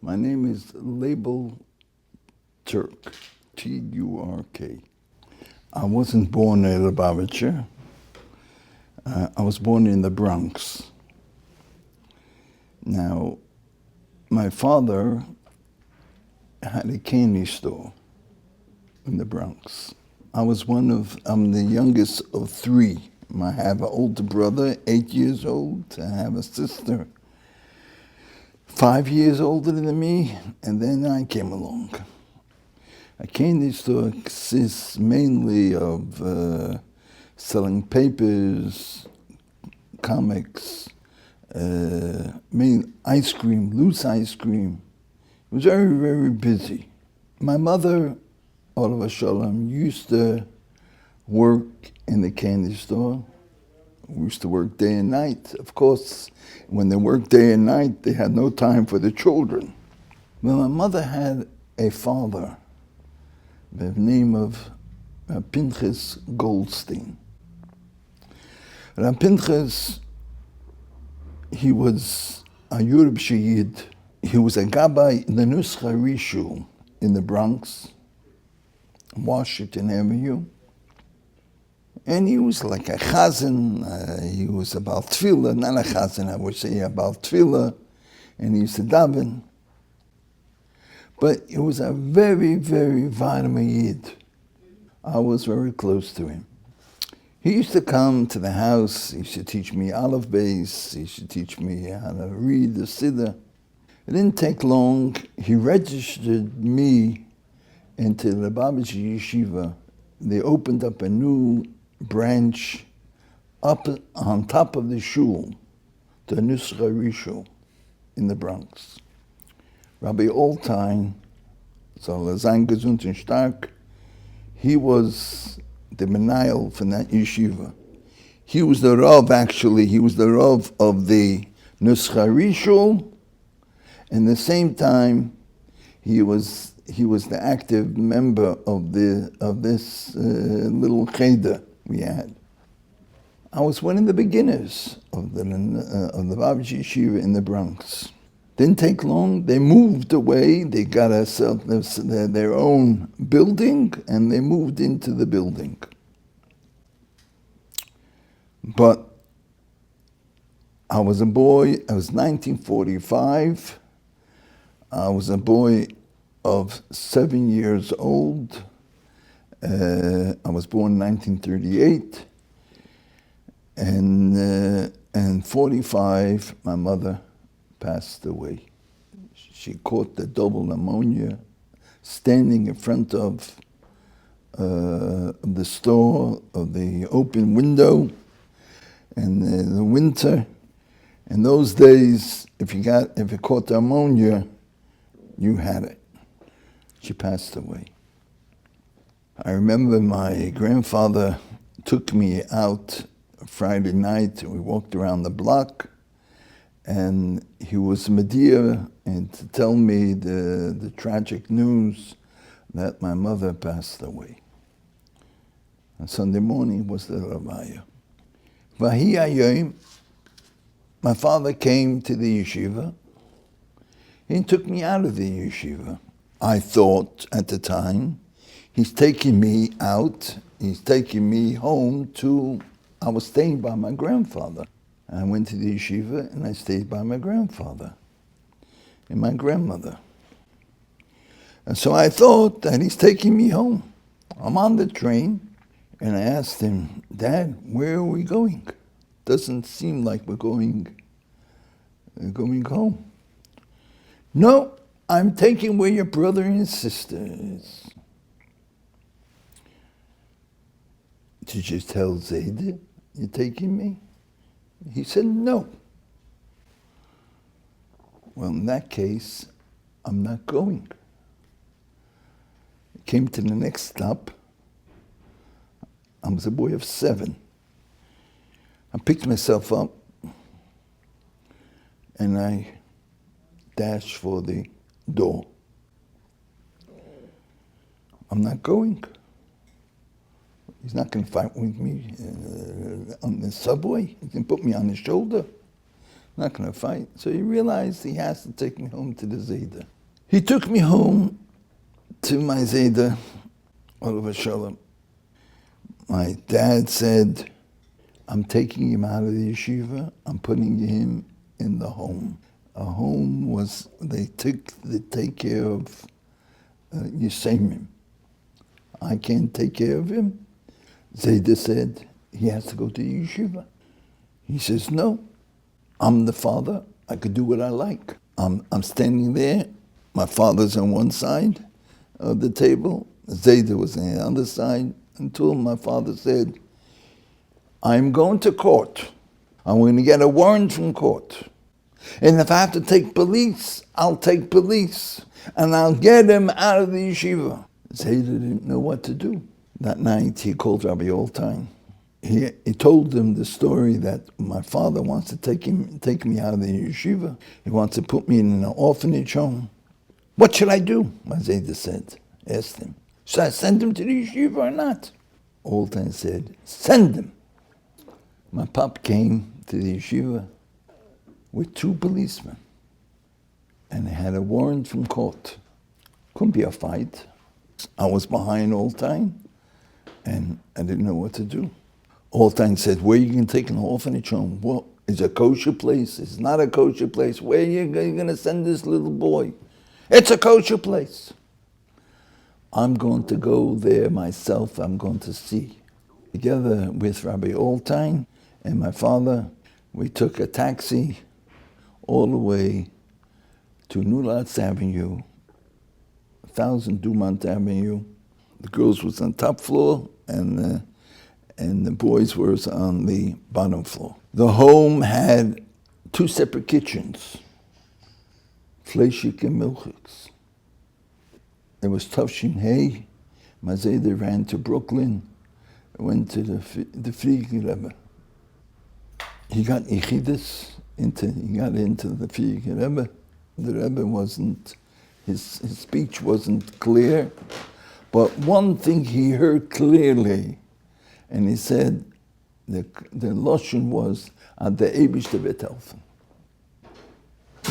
My name is Leib Turk, Turk. I wasn't born in Lubavitcher. I was born in the Bronx. Now, my father had a candy store in the Bronx. I'm the youngest of three. I have an older brother, 8 years old. I have a sister, 5 years older than me, and then I came along. A candy store consists mainly of selling papers, comics, ice cream, loose ice cream. It was very, very busy. My mother, Olav Shalom, used to work in the candy store. We used to work day and night. Of course, when they worked day and night, they had no time for the children. Well, my mother had a father by the name of Pinchas Goldstein. Pinchas, he was a Yurb Sheyid. He was a gabbai in the Nuscha Rishu in the Bronx, Washington Avenue. And he was like a chazan. He was about tefillah, not a chazan, I would say about tefillah. And he used to daven. But he was a very, very vitamin yid. I was very close to him. He used to come to the house. He used to teach me Aleph Beis. He used to teach me how to read the Siddur. It didn't take long. He registered me into the Lubavitcher Yeshiva. They opened up a new branch up on top of the shul, the Nuscha Rishu in the Bronx. Rabbi Oldtime, soll sein gesund und stark, he was the menayel from that yeshiva. He was the Rav, actually. He was the Rav of the Nuscha Rishu. And at the same time, he was the active member of this little cheder we had. I was one of the beginners of the Lubavitcher Yeshiva in the Bronx. Didn't take long. They moved away. They got their own building, and they moved into the building. But I was a boy. It was 1945. I was a boy of 7 years old. I was born in 1938. And 45, my mother passed away. She caught the double pneumonia standing in front of the store, of the open window, and the winter. In those days, if you caught the pneumonia, you had it. She passed away. I remember my grandfather took me out Friday night, and we walked around the block, and he was Medea and to tell me the tragic news that my mother passed away. On Sunday morning was the Ravaya. Vahi Hayom, my father came to the yeshiva. He took me out of the yeshiva. I thought at the time, he's taking me out, he's taking me home I was staying by my grandfather. I went to the yeshiva and I stayed by my grandfather and my grandmother. And so I thought that he's taking me home. I'm on the train and I asked him, Dad, where are we going? Doesn't seem like we're going home. No, I'm taking where your brother and sister is. Did you tell Zayd you're taking me? He said, no. Well, in that case, I'm not going. I came to the next stop. I was a boy of 7. I picked myself up and I dashed for the door. I'm not going. He's not going to fight with me on the subway. He can put me on his shoulder. not going to fight. So he realized he has to take me home to the Zayda. He took me home to my Zayda, Olav Shalom. My dad said, I'm taking him out of the yeshiva, I'm putting him in the home. A home was, they take care of Yusemim. I can't take care of him. Zayda said, he has to go to the yeshiva. He says, no, I'm the father, I could do what I like. I'm standing there, my father's on one side of the table, Zayda was on the other side, until my father said, I'm going to court. I'm going to get a warrant from court. And if I have to take police, I'll take police. And I'll get him out of the yeshiva. Zayda didn't know what to do. That night he called Rabbi Oldtime. He told him the story that my father wants to take me out of the yeshiva. He wants to put me in an orphanage home. What should I do? My Zayda said, asked him. Should I send him to the yeshiva or not? Oldtime said, send him. My pop came to the yeshiva with 2 policemen. And they had a warrant from court. Couldn't be a fight. I was behind Oldtime, and I didn't know what to do. Oldtime said, where are you going to take an orphanage home? Well, it's a kosher place. It's not a kosher place. Where are you going to send this little boy? It's a kosher place. I'm going to go there myself. I'm going to see. Together with Rabbi Oldtime and my father, we took a taxi all the way to Nulatz Avenue, 1000 Dumont Avenue. The girls was on top floor and the boys were on the bottom floor. The home had 2 separate kitchens, Fleischig and Milchigs. It was Tavshin Hay. My Zayda ran to Brooklyn, went to the Friedrich Rebbe. He got Yechidus, he got into the Friedrich Rebbe. The Rebbe wasn't, his speech wasn't clear, but one thing he heard clearly, and he said, the Lashon was, Ad the Eibishter wird helfen.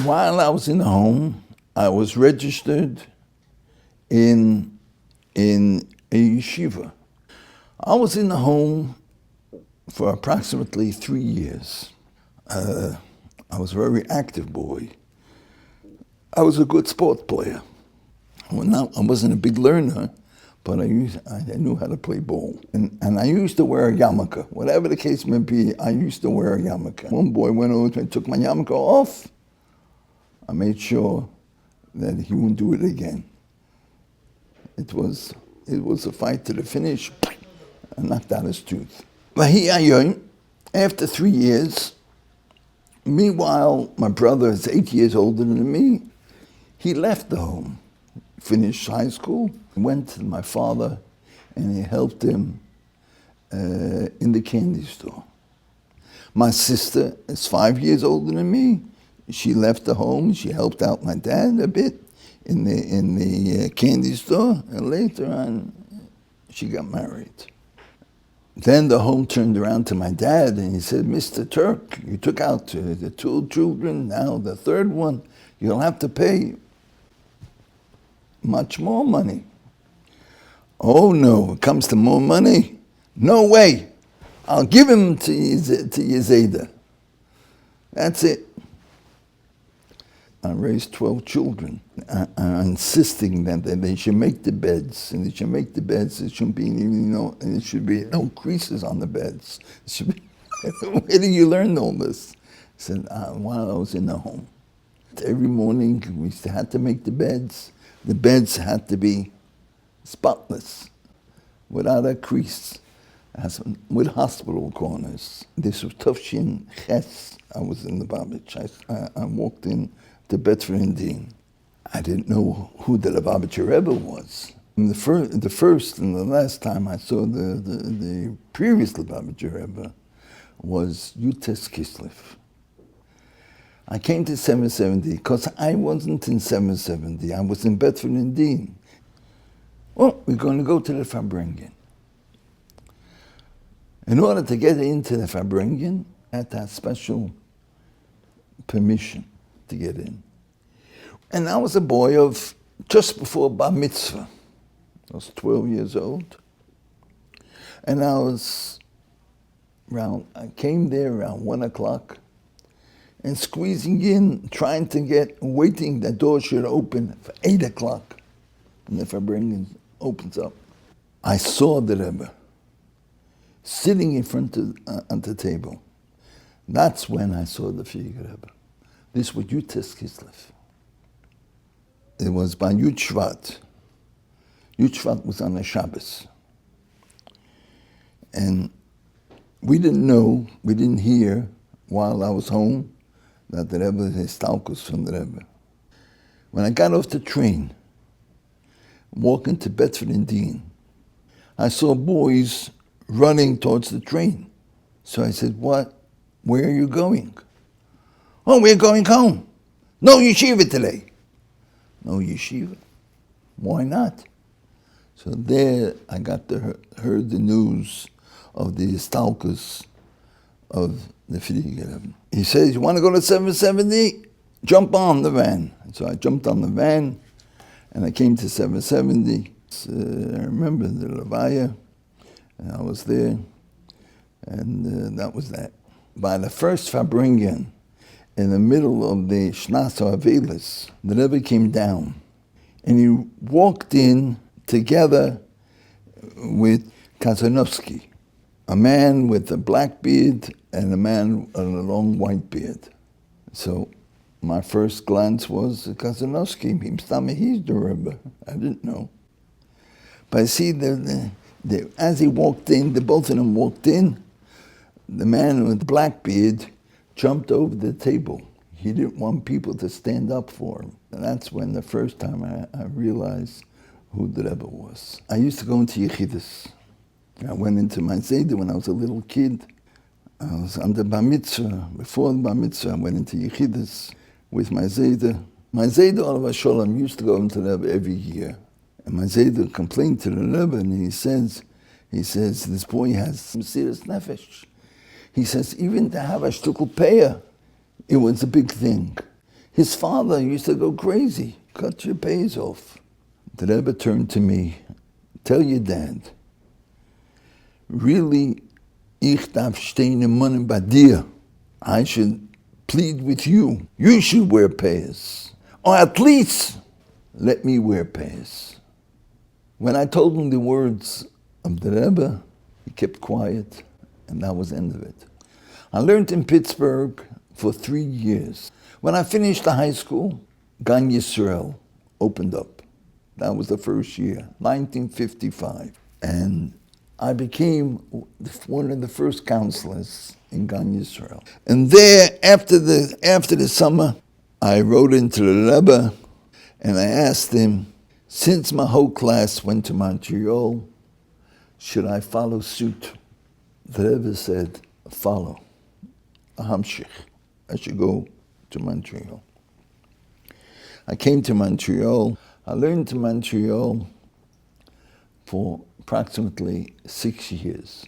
While I was in the home, I was registered in a yeshiva. I was in the home for approximately 3 years. I was a very active boy. I was a good sports player. Well, I wasn't a big learner, but I knew how to play ball. And I used to wear a yarmulke. Whatever the case may be, I used to wear a yarmulke. One boy went over and took my yarmulke off. I made sure that he wouldn't do it again. It was a fight to the finish. I knocked out his tooth. But after 3 years, meanwhile, my brother is 8 years older than me. He left the home, finished high school, went to my father, and he helped him in the candy store. My sister is 5 years older than me. She left the home. She helped out my dad a bit in the candy store, and later on, she got married. Then the home turned around to my dad, and he said, Mr. Turk, you took out the 2 children, now the 3rd one, you'll have to pay much more money. Oh no, it comes to more money? No way. I'll give him to Zayda. That's it. I raised 12 children. I'm insisting that they should make the beds, and they should make the beds. There shouldn't be there should be no creases on the beds. It should be, where did you learn all this? I said, while I was in the home. Every morning we had to make the beds. The beds had to be spotless, without a crease, with hospital corners. This was Tufshin Ches. I was in the Lubavitch. I walked in to Betfred Dean. I didn't know who the Lubavitcher Rebbe was. And the first and the last time I saw the previous Lubavitcher Rebbe was Yutes Kislev. I came to 770 because I wasn't in 770. I was in Betfred Dean. Well, we're going to go to the Farbrengen. In order to get into the Farbrengen, I had to have special permission to get in. And I was a boy of just before Bar Mitzvah. I was 12 years old. And I came there around 1 o'clock and squeezing in, trying to waiting the door should open for 8 o'clock. And the Farbrengen opens up. I saw the Rebbe sitting in front of on the table. That's when I saw the Fieger Rebbe. This was Yutes Kislev. It was by Yud Shvat. Yud Shvat was on a Shabbos. And we didn't hear while I was home that the Rebbe had stalkers from the Rebbe. When I got off the train, walking to Bedford and Dean, I saw boys running towards the train. So I said, "What? Where are you going?" "Oh, we're going home." "No yeshiva today." "No yeshiva? Why not?" So there I got to heard the news of the stalkers of the Fieger. He says, "You want to go to 770? Jump on the van." So I jumped on the van, and I came to 770. I remember the Levaya, and I was there, and that was that. By the first Farbrengen, in the middle of the Shnas Avelis, the Rebbe came down, and he walked in together with Kazanovsky, a man with a black beard and a man with a long white beard. So my first glance was Kazanovsky. He's the Rebbe. I didn't know. But I see as he walked in, both of them walked in, the man with the black beard jumped over the table. He didn't want people to stand up for him. And that's when the first time I realized who the Rebbe was. I used to go into Yechidus. I went into my Zayda when I was a little kid. I was under Bar Mitzvah. Before the Bar Mitzvah, I went into Yechidus with my Zayda. My Zayda, Olav Sholem, used to go into the Rebbe every year. And my Zayda complained to the Rebbe, and he says, this boy has some serious nefesh. He says, even to have a shtukel peah, it was a big thing. His father used to go crazy. Cut your payas off. The Rebbe turned to me, "Tell your dad, really, ich darf stehen im Munnen bei dir. I should plead with you. You should wear payas. Or at least, let me wear payas." When I told him the words of the Rebbe, he kept quiet, and that was the end of it. I learned in Pittsburgh for 3 years. When I finished the high school, Gan Yisrael opened up. That was the first year, 1955. And I became one of the first counselors in Gan Yisrael. And there, after the summer, I wrote into the Rebbe, and I asked him, since my whole class went to Montreal, should I follow suit? The Rebbe said, follow. Hamshich. I should go to Montreal. I came to Montreal. I learned in Montreal for approximately 6 years,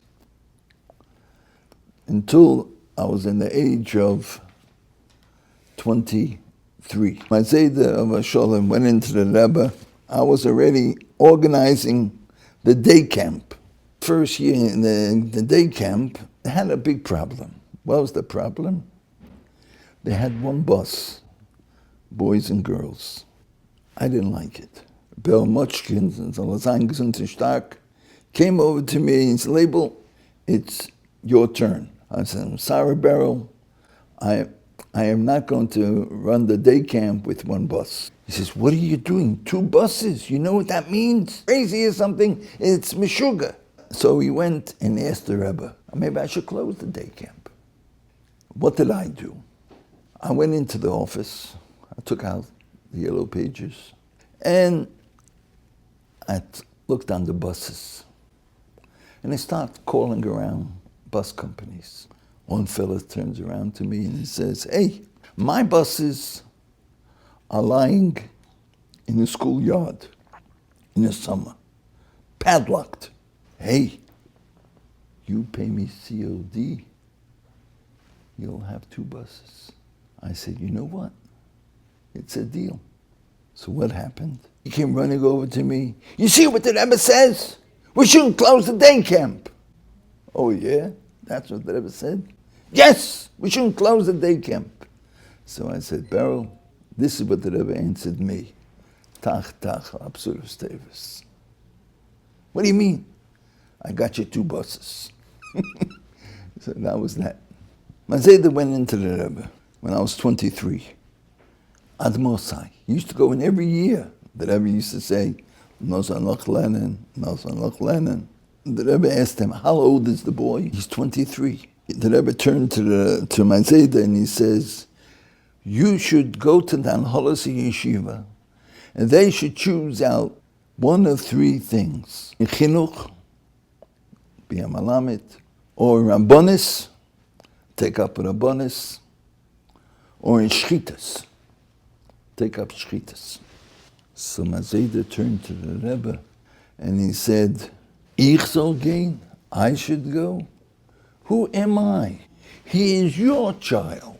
until I was in the age of 23. My Zayda of Sholem went into the Rebbe. I was already organizing the day camp. First year in the day camp, they had a big problem. What was the problem? They had one bus, boys and girls. I didn't like it. Bill Mutchkins and Zalazangas Stark came over to me and said, Leib, it's your turn. I said, I'm sorry, Beryl. I am not going to run the day camp with one bus. He says, what are you doing? 2 buses? You know what that means? Crazy or something? It's Meshuggah. So he went and asked the Rebbe, maybe I should close the day camp. What did I do? I went into the office. I took out the yellow pages, and I looked on the buses. And I started calling around bus companies. One fella turns around to me and he says, hey, my buses are lying in the schoolyard in the summer, padlocked. Hey, you pay me COD, you'll have 2 buses. I said, you know what? It's a deal. So what happened? He came running over to me. You see what the Rebbe says? We shouldn't close the day camp. Oh yeah? That's what the Rebbe said? Yes! We shouldn't close the day camp. So I said, Beryl, this is what the Rebbe answered me. Tach, absurus tevis. What do you mean? I got you 2 buses. So that was that. My Zayda went into the Rebbe when I was 23. Admosai. He used to go in every year. The Rebbe used to say, Nosanoch Lenin, Nosanoch Lenin. The Rebbe asked him, how old is the boy? He's 23. The Rebbe turned to my Zayda and he says, you should go to the Anholasi Yeshiva and they should choose out one of 3 things. In Chinuch, be a Malamet, or in Rabbonis, take up Rabbonis, or in Shchitas, take up Shchitas. So my Zayda turned to the Rebbe and he said, Ich soll gehen, I should go? Who am I? He is your child.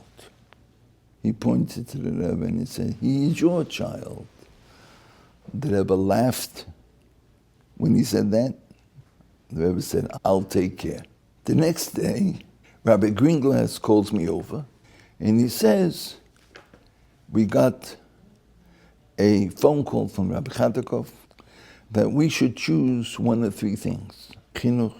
He pointed to the Rebbe and he said, he is your child. The Rebbe laughed when he said that. The Rebbe said, I'll take care. The next day, Rabbi Greenglass calls me over and he says, we got a phone call from Rabbi Chatakov that we should choose one of 3 things, Chinuch,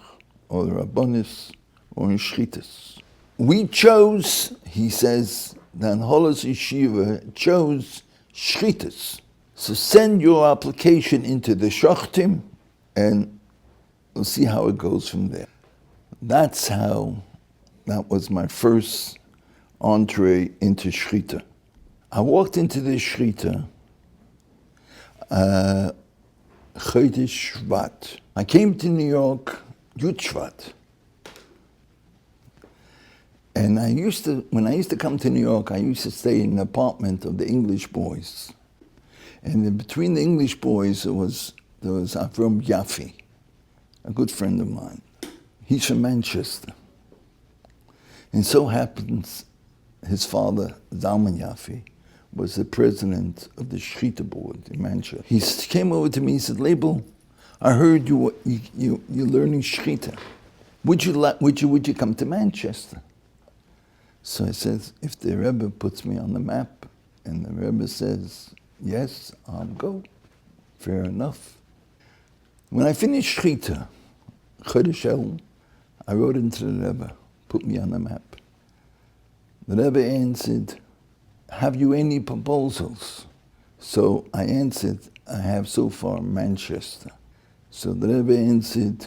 or the Rabbonis, or in Shchitas. We chose, he says, the Anholas Yeshiva chose Shchitas. So send your application into the Shachtim and we'll see how it goes from there. That was my first entree into Shchita. I walked into the Shchita, Chodesh Shvat. I came to New York, Yud Shvat. And when I used to come to New York, I used to stay in an apartment of the English boys. And in between the English boys, there was Avram Yaffe, a good friend of mine. He's from Manchester. And so happens his father, Zalman Yaffe, was the president of the Shechita board in Manchester. He came over to me, he said, Leib, I heard you're learning Shechita. Would you come to Manchester? So I said, if the Rebbe puts me on the map, and the Rebbe says, yes, I'll go. Fair enough. When I finished Shechita, Chodesh Elul, I wrote into the Rebbe, put me on the map. The Rebbe answered, have you any proposals? So I answered, I have so far Manchester. So the Rebbe answered,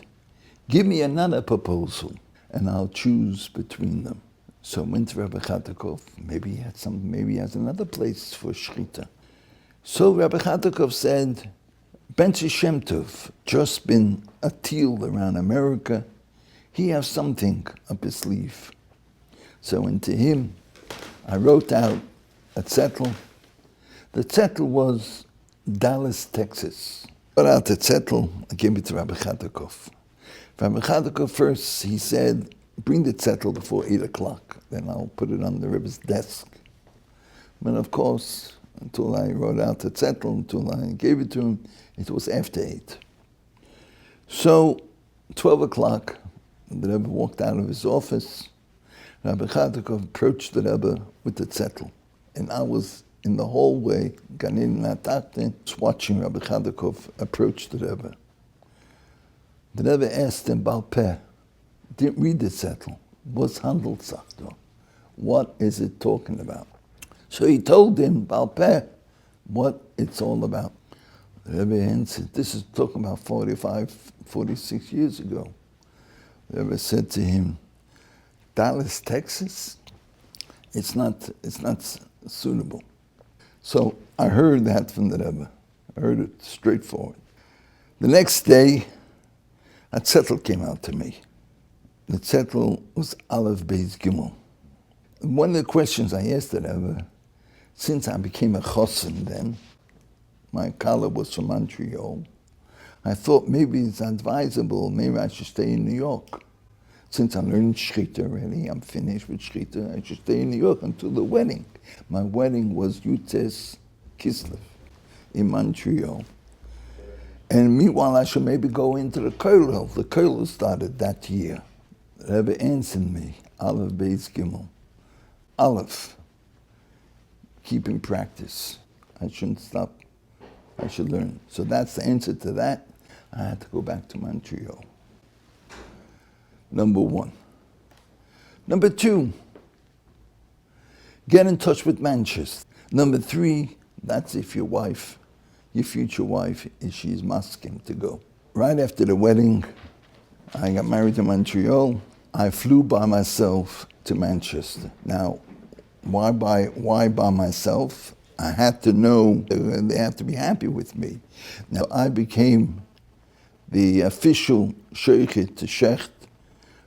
give me another proposal, and I'll choose between them. So I went to Rabbi Chatakov, maybe he has another place for Shechita. So Rabbi Chatakov said, Ben Shem Tov, just been a teal around America, he has something up his sleeve. So I went to him, I wrote out a zettel. The zettel was Dallas, Texas. I wrote out the zettel, I gave it to Rabbi Chatakov. Rabbi Chatakov first, he said, bring the zettel before 8 o'clock, then I'll put it on the Rebbe's desk. But of course, until I wrote out the zettel, until I gave it to him, it was after 8. So, 12 o'clock, the Rebbe walked out of his office. Rabbi Chatakov approached the Rebbe with the zettel. And I was in the hallway, Ganin Natachtin, watching Rabbi Chatakov approach the Rebbe. The Rebbe asked him, Baal Peh, didn't read the zettel. What's handelt sagto? What is it talking about? So he told him, Baal Peh, what it's all about. The Rebbe answered, this is talking about 45, 46 years ago. The Rebbe said to him, Dallas, Texas? It's not suitable. So I heard that from the Rebbe. I heard it straightforward. The next day, a zettel came out to me. The zettel was Aleph Beis Gimel. One of the questions I asked the Rebbe, since I became a chosin then, my kala was from Montreal, I thought maybe it's advisable, maybe I should stay in New York. Since I learned Shchita already, I'm finished with Shchita, I should stay in New York until the wedding. My wedding was Yutes Kislev in Montreal. And meanwhile, I should maybe go into the Kollel. The Kollel started that year. The Rebbe answered me, Aleph Beis Gimel. Aleph, keep in practice. I shouldn't stop. I should learn. So that's the answer to that. I had to go back to Montreal. Number one. Number two, get in touch with Manchester. Number three, that's if your wife, your future wife, if she's masking to go. Right after the wedding, I got married in Montreal. I flew by myself to Manchester. Now, why by myself? I had to know they have to be happy with me. Now, I became the official sheikh to Shecht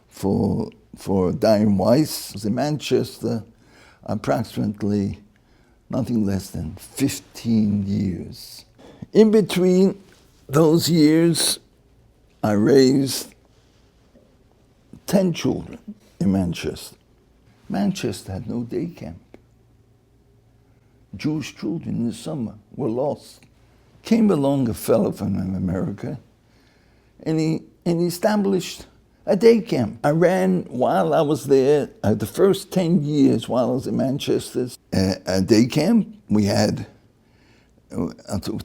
for Dayan Weiss. I was in Manchester approximately nothing less than 15 years. In between those years, I raised 10 children in Manchester. Manchester had no day camp. Jewish children in the summer were lost. Came along a fellow from America, and he established a day camp. I ran while I was there, the first 10 years while I was in Manchester, a day camp. We had,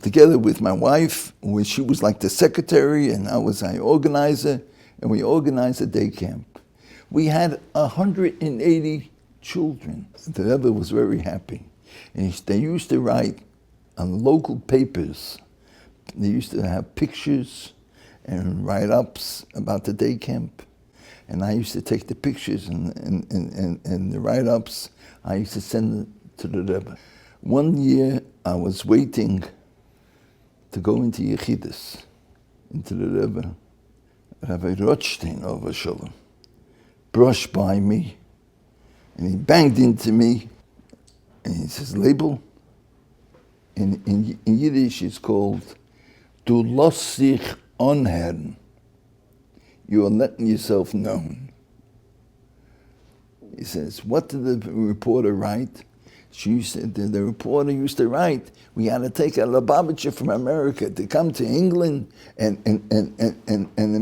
together with my wife, where she was like the secretary and I was an organizer, and we organized a day camp. We had 180 children. The Rebbe was very happy. And they used to write on local papers. They used to have pictures and write-ups about the day camp. And I used to take the pictures and the write-ups. I used to send them to the Rebbe. One year, I was waiting to go into Yechidus, into the Rebbe. Rabbi Rothstein, over Shalom, brushed by me, and he banged into me, and he says, Leib, in Yiddish it's called, Du lässt sich anhören. You are letting yourself known. He says, what did the reporter write? The reporter used to write, we had to take a Lubavitcher from America to come to England and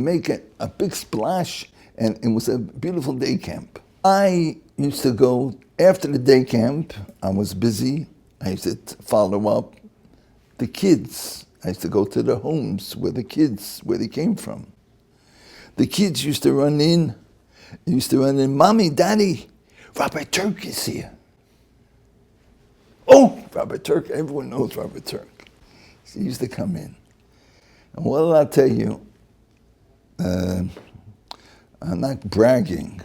make a big splash, and it was a beautiful day camp. I used to go, after the day camp, I was busy, I used to follow up the kids. I used to go to the homes where they came from. The kids used to run in, Mommy, Daddy, Rabbi Turk is here. Oh, Robert Turk, everyone knows Robert Turk. He used to come in. And what did I tell you? I'm not bragging.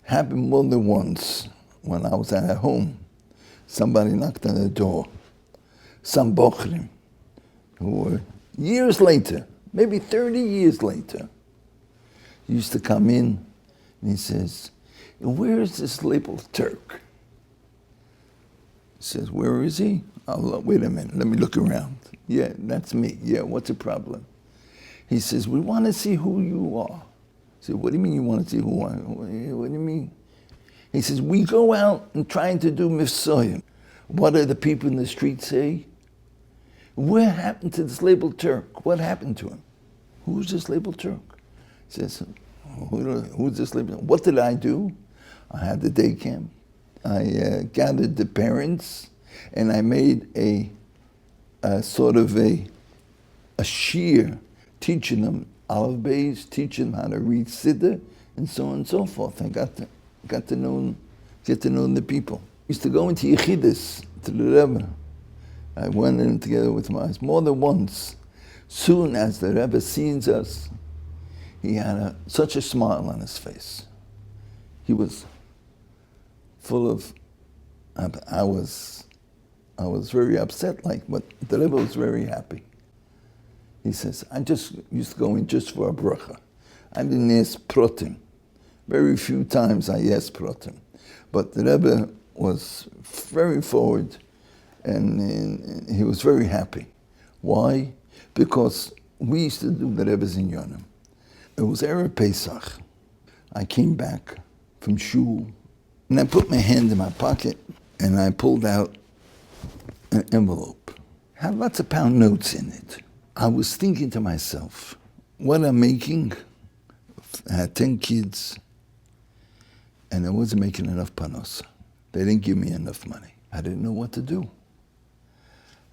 Happened more than once when I was at home. Somebody knocked on the door. Some bochrim, who were years later, maybe 30 years later, used to come in and he says, where is this label Turk? He says, where is he? Wait a minute, let me look around. Yeah, that's me. Yeah, what's the problem? He says, we want to see who you are. I said, what do you mean you want to see who I am? What do you mean? He says, we go out and trying to do mifsoyim. What do the people in the street say? What happened to this label Turk? What happened to him? Who's this label Turk? He says, who's this label? What did I do? I had the day camp. I gathered the parents, and I made a sort of a shiur, teaching them Aleph Beis, teaching them how to read Siddur, and so on and so forth. I get to know the people. I used to go into Yechidus, to the Rebbe. I went in together with my eyes more than once. Soon as the Rebbe sees us, he had such a smile on his face. He was full of, I was very upset, but the Rebbe was very happy. He says, I just used to go in just for a bracha. I didn't ask protim. Very few times I asked protim. But the Rebbe was very forward, and he was very happy. Why? Because we used to do the Rebbe's in Yonim. It was Erev Pesach. I came back from shul, and I put my hand in my pocket, and I pulled out an envelope. It had lots of pound notes in it. I was thinking to myself, what I'm making, I had 10 kids, and I wasn't making enough panos. They didn't give me enough money. I didn't know what to do.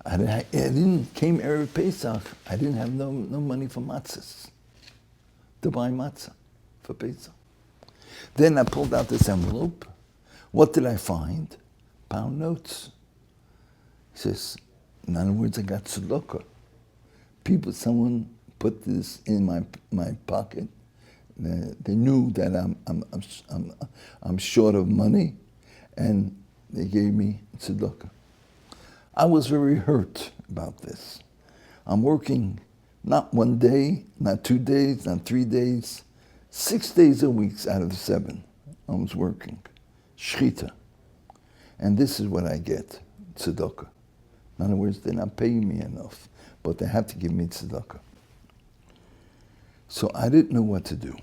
Came Erev Pesach, I didn't have no money for matzahs, to buy matzah for Pesach. Then I pulled out this envelope. What did I find? Pound notes. He says, in other words, I got tzedakah. Someone put this in my pocket. They knew that I'm short of money, and they gave me tzedakah. I was very hurt about this. I'm working not 1 day, not 2 days, not 3 days, 6 days a week out of 7. I was working. Shchita. And this is what I get, tzedakah. In other words, they're not paying me enough, but they have to give me tzedakah. So I didn't know what to do.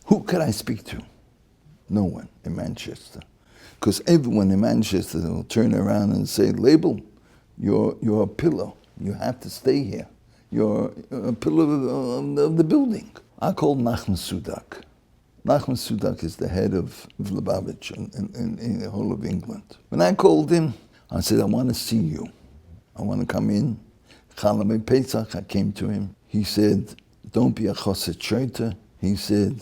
Who could I speak to? No one in Manchester. Because everyone in Manchester will turn around and say, Leib, you're a pillar. You have to stay here. You're a pillar of the building. I called Nachman Sudak. Nachman Sudak is the head of Lubavitch in the whole of England. When I called him, I said, I want to see you. I want to come in. Chaim Pesach, I came to him. He said, don't be a chosed shoiter. He said,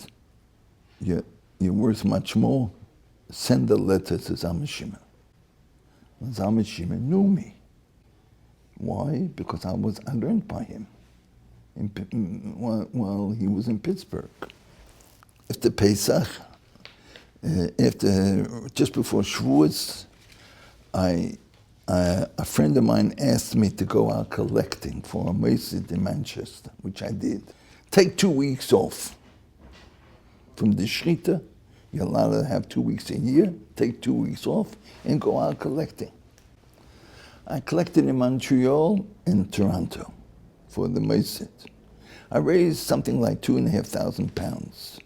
you're worth much more. Send a letter to Zalman Shimon. Zalman Shimon knew me. Why? Because I learned by him while he was in Pittsburgh. After Pesach, just before Shavuos, a friend of mine asked me to go out collecting for a masjid in Manchester, which I did. Take 2 weeks off from the Shechita. You're allowed to have 2 weeks a year. Take 2 weeks off and go out collecting. I collected in Montreal and Toronto for the masjid. I raised something like 2,500 pounds.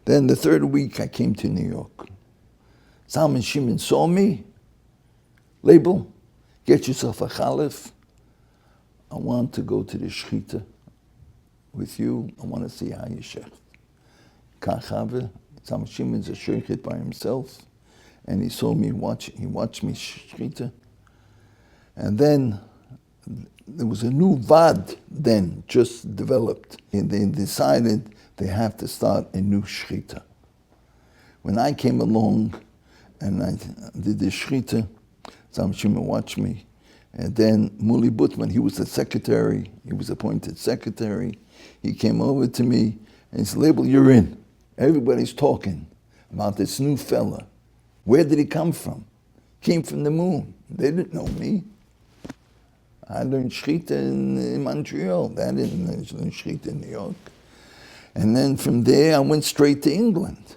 Then the third week I came to New York. Zalman Shimon saw me. Leib, get yourself a chalif. I want to go to the Shechita with you. I want to see how you shecht. Kachave, Zalman Shimon's a shechet by himself, and he saw me he watched me Shechita. And then there was a new vad then just developed, and they decided they have to start a new shechita. When I came along and I did the shechita, Zalman Shimon watched me, and then Muli Butman, he was the secretary, he was appointed secretary, he came over to me and he said, Leib, you're in. Everybody's talking about this new fella. Where did he come from? Came from the moon. They didn't know me. I learned shechita in Montreal. I didn't learn shechita in New York. And then from there, I went straight to England.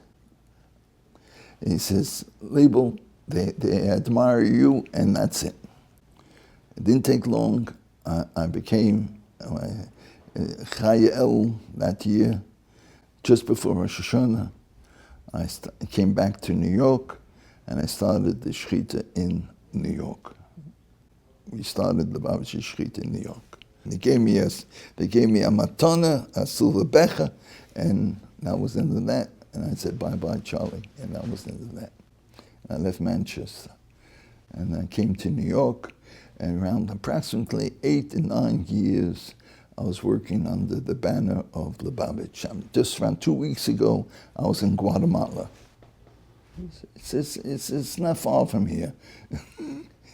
He says, Leib, they admire you, and that's it. It didn't take long. I became Chayel that year. Just before Rosh Hashanah, I came back to New York, and I started the shechita in New York. We started the Lubavitch shechita in New York. They gave me a matana, a silver becher, and that was the end of that. And I said, bye-bye, Charlie, and that was the end of that. And I left Manchester, and I came to New York, and around approximately 8 to 9 years, I was working under the banner of Lubavitch. Just around 2 weeks ago, I was in Guatemala. It's not far from here.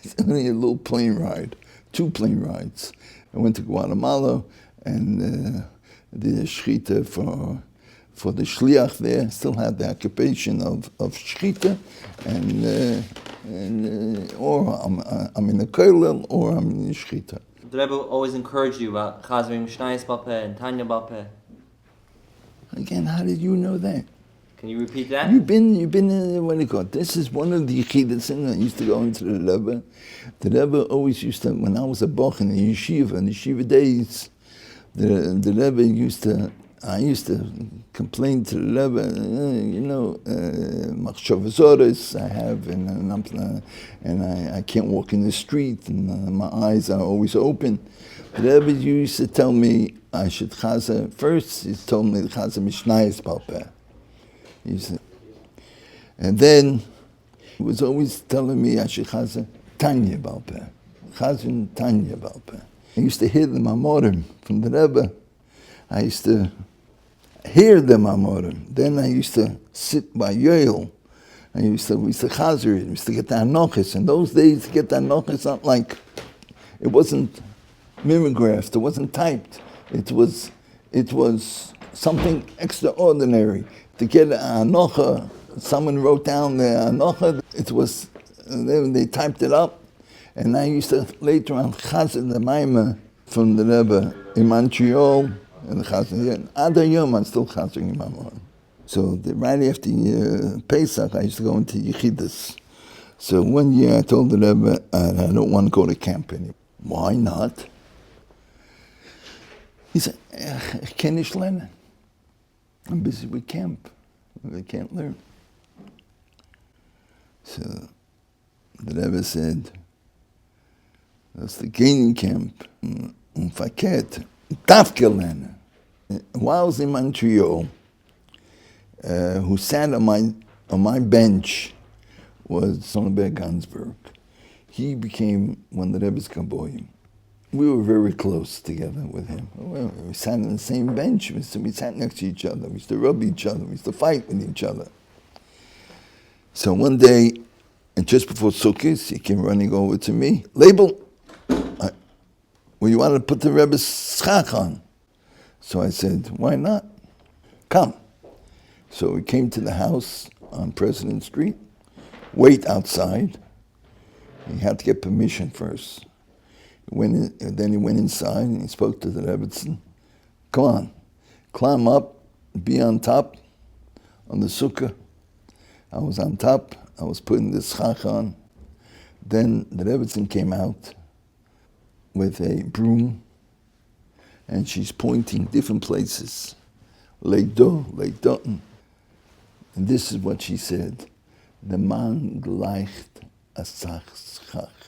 It's only a little plane ride, 2 plane rides. I went to Guatemala and did a shechita for the shliach there. Still had the occupation of shechita, and or I'm in the kollel or I'm in the shechita. The Rebbe always encouraged you about Chazrim Shnayis Balpeh and Tanya Balpeh. Again, how did you know that? Can you repeat that? You've been what do you call it? This is one of the yichidas I used to go into the Rebbe. The Rebbe always used to, when I was a boch in the yeshiva days, the Rebbe used to I used to complain to the Rebbe, machshavas I have, and I can't walk in the street, and my eyes are always open. The Rebbe used to tell me I should chaza. First, he told me to chaza mishnayos bal peh. And then he was always telling me I should chaza Tanya bal peh. Chazin Tanya bal peh. I used to hear the mamorim from the Rebbe. I used to hear the mamorim. Then I used to sit by Yoel. We used to chazer it. We used to get the anochis. In those days, to get the anochis, not like, it wasn't mimeographed, it wasn't typed. It was something extraordinary. To get an anocha, someone wrote down the anocha. It was, they typed it up. And I used to later on chazer the maimah from the Rebbe in Montreal. And the chazer, Adar Yom, I'm still chazering in my morning. So right after Pesach, I used to go into Yechidus. So one year I told the Rebbe, I don't want to go to camp anymore. Why not? He said, ich kann nicht lernen. I'm busy with camp. I can't learn. So the Rebbe said, that's the gaining camp. Verkehrt. Darf lernen. While I was in Montreal, who sat on my bench was Sonnenberg Gansberg. He became one of the Rebbe's Kaboyim. We were very close together with him. We sat on the same bench. We sat next to each other. We used to rub each other. We used to fight with each other. So one day, and just before Sukkot, he came running over to me. Leib, well, you wanted to put the Rebbe's schach on. So I said, why not? Come. So we came to the house on President Street, wait outside. He had to get permission first. Then he went inside and he spoke to the Rebbetzin. Come on, climb up, be on top, on the sukkah. I was on top, I was putting the schach on. Then the Rebbetzin came out with a broom, and she's pointing different places. Leib do, Leib doten. And this is what she said. The man gleicht a schach.